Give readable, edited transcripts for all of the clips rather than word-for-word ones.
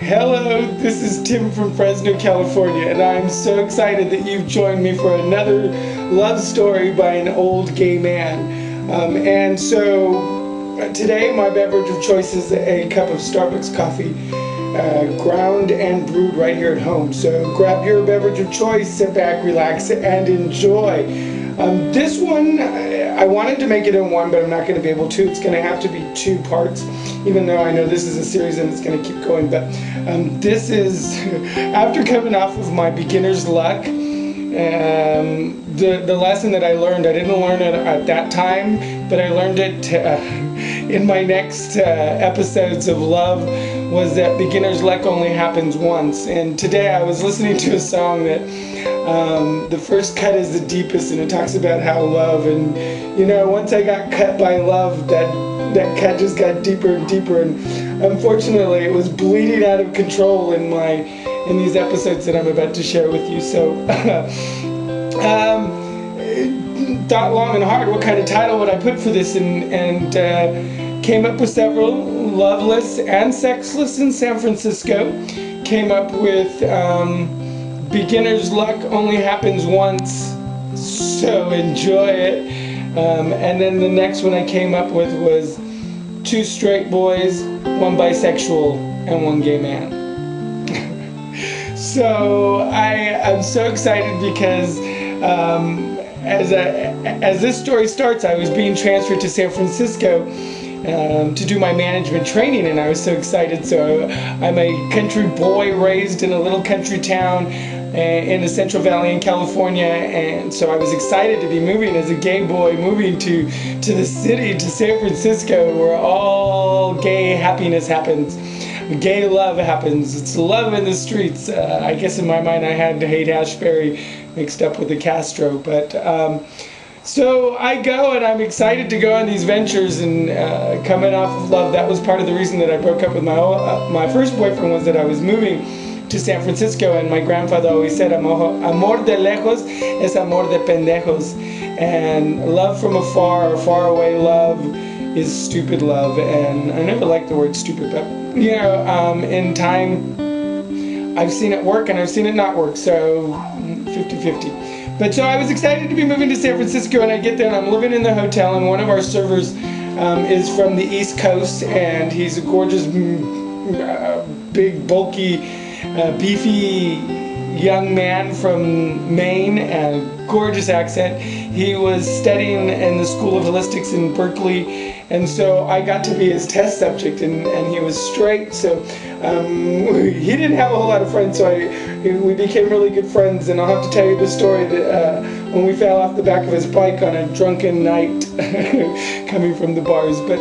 Hello, this is Tim from Fresno, California, and I'm so excited that you've joined me for another love story by an old gay man. Today my beverage of choice is a cup of Starbucks coffee, ground and brewed right here at home. So grab your beverage of choice, sit back, relax, and enjoy. This one, I wanted to make it in one, but I'm not going to be able to. It's going to have to be two parts, even though I know this is a series and it's going to keep going. But this is, after coming off of my beginner's luck, the lesson that I learned, I didn't learn it at that time, but I learned it in my next episodes of love, was that beginner's luck only happens once. And today I was listening to a song that the first cut is the deepest, and it talks about how love, and once I got cut by love, that cut just got deeper and deeper, and unfortunately it was bleeding out of control in these episodes that I'm about to share with you. So thought long and hard what kind of title would I put for this, and came up with several. Loveless and Sexless in San Francisco. Came up with beginner's luck only happens once, so enjoy it. And then the next one I came up with was two straight boys, one bisexual, and one gay man. So I'm so excited because as this story starts, I was being transferred to San Francisco to do my management training, and I was so excited. So I'm a country boy raised in a little country town in the Central Valley in California, and so I was excited to be moving as a gay boy, moving to the city, to San Francisco, where all gay happiness happens. Gay love happens. It's love in the streets. I guess in my mind I had Haight-Ashbury mixed up with the Castro, but so I go, and I'm excited to go on these ventures, and coming off of love, that was part of the reason that I broke up with my first boyfriend, was that I was moving to San Francisco, and my grandfather always said, amor de lejos es amor de pendejos, and love from afar, or far away love, is stupid love. And I never liked the word stupid, but in time I've seen it work and I've seen it not work, so 50-50. But so I was excited to be moving to San Francisco, and I get there and I'm living in the hotel, and one of our servers is from the East Coast, and he's a gorgeous, big, bulky, beefy young man from Maine, and a gorgeous accent. He was studying in the School of Holistics in Berkeley, and so I got to be his test subject, and he was straight, so he didn't have a whole lot of friends, so we became really good friends. And I'll have to tell you the story that when we fell off the back of his bike on a drunken night coming from the bars. But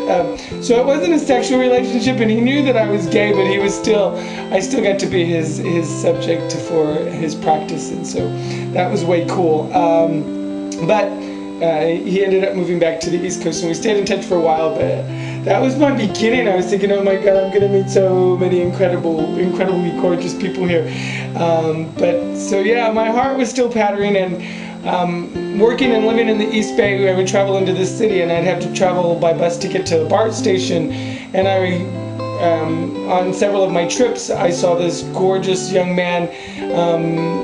so it wasn't a sexual relationship, and he knew that I was gay, but I still got to be his subject for his practice, and so that was way cool. But he ended up moving back to the East Coast, and we stayed in touch for a while, but that was my beginning. I was thinking, oh my God, I'm going to meet so many incredibly gorgeous people here. But so yeah, my heart was still pattering, and working and living in the East Bay, I would travel into this city, and I'd have to travel by bus to get to the BART station, and on several of my trips, I saw this gorgeous young man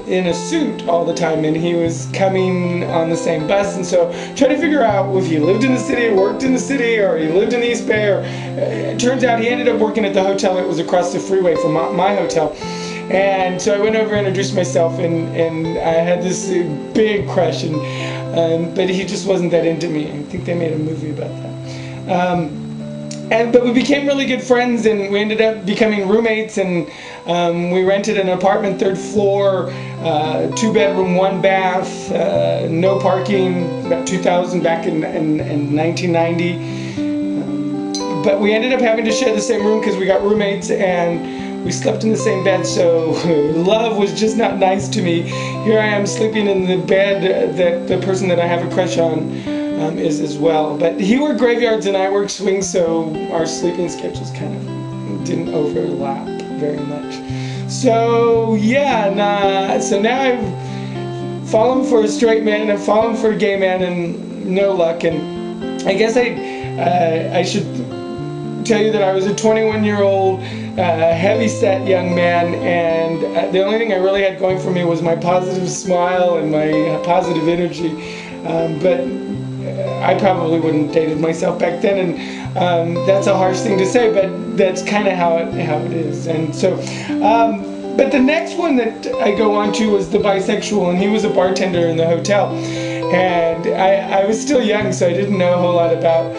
in a suit all the time, and he was coming on the same bus, and so trying to figure out if he lived in the city, or worked in the city, or he lived in the East Bay, or it turns out he ended up working at the hotel that was across the freeway from my hotel. And so I went over and introduced myself, and I had this big crush, but he just wasn't that into me. I think they made a movie about that. But we became really good friends, and we ended up becoming roommates, and we rented an apartment, 3rd floor, 2-bedroom, 1-bath, no parking, about $2,000 back in 1990. But we ended up having to share the same room because we got roommates, and we slept in the same bed, so love was just not nice to me. Here I am sleeping in the bed that the person that I have a crush on is as well. But he worked graveyards and I worked swings, so our sleeping schedules kind of didn't overlap very much. So yeah, so now I've fallen for a straight man, I've fallen for a gay man, and no luck. And I guess I should tell you that I was a 21-year-old heavy-set young man, and the only thing I really had going for me was my positive smile and my positive energy. But I probably wouldn't have dated myself back then, and that's a harsh thing to say, but that's kind of how it is. And so, but the next one that I go on to was the bisexual, and he was a bartender in the hotel. And I was still young, so I didn't know a whole lot about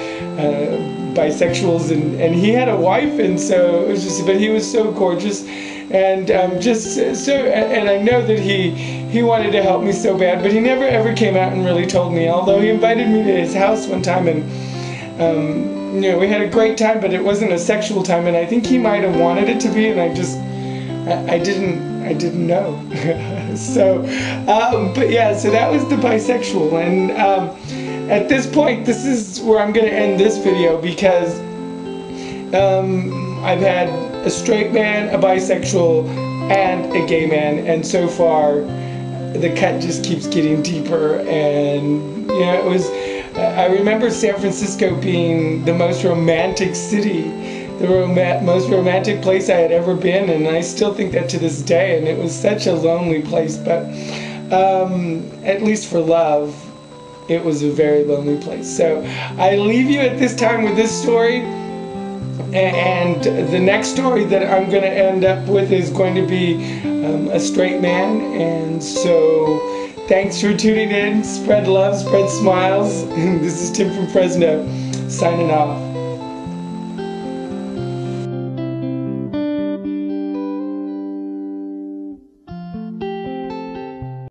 bisexuals, and he had a wife, and so it was just, but he was so gorgeous, and just so, and I know that he wanted to help me so bad, but he never ever came out and really told me, although he invited me to his house one time, and you know, we had a great time, but it wasn't a sexual time, and I think he might have wanted it to be, and I didn't know. So, but yeah, so that was the bisexual, and at this point, this is where I'm going to end this video, because I've had a straight man, a bisexual, and a gay man, and so far the cut just keeps getting deeper. And you know, it was, I remember San Francisco being the most romantic city, the most romantic place I had ever been, and I still think that to this day, and it was such a lonely place, but at least for love, it was a very lonely place. So I leave you at this time with this story, and the next story that I'm going to end up with is going to be a straight man. And so thanks for tuning in. Spread love, spread smiles. This is Tim from Fresno, signing off.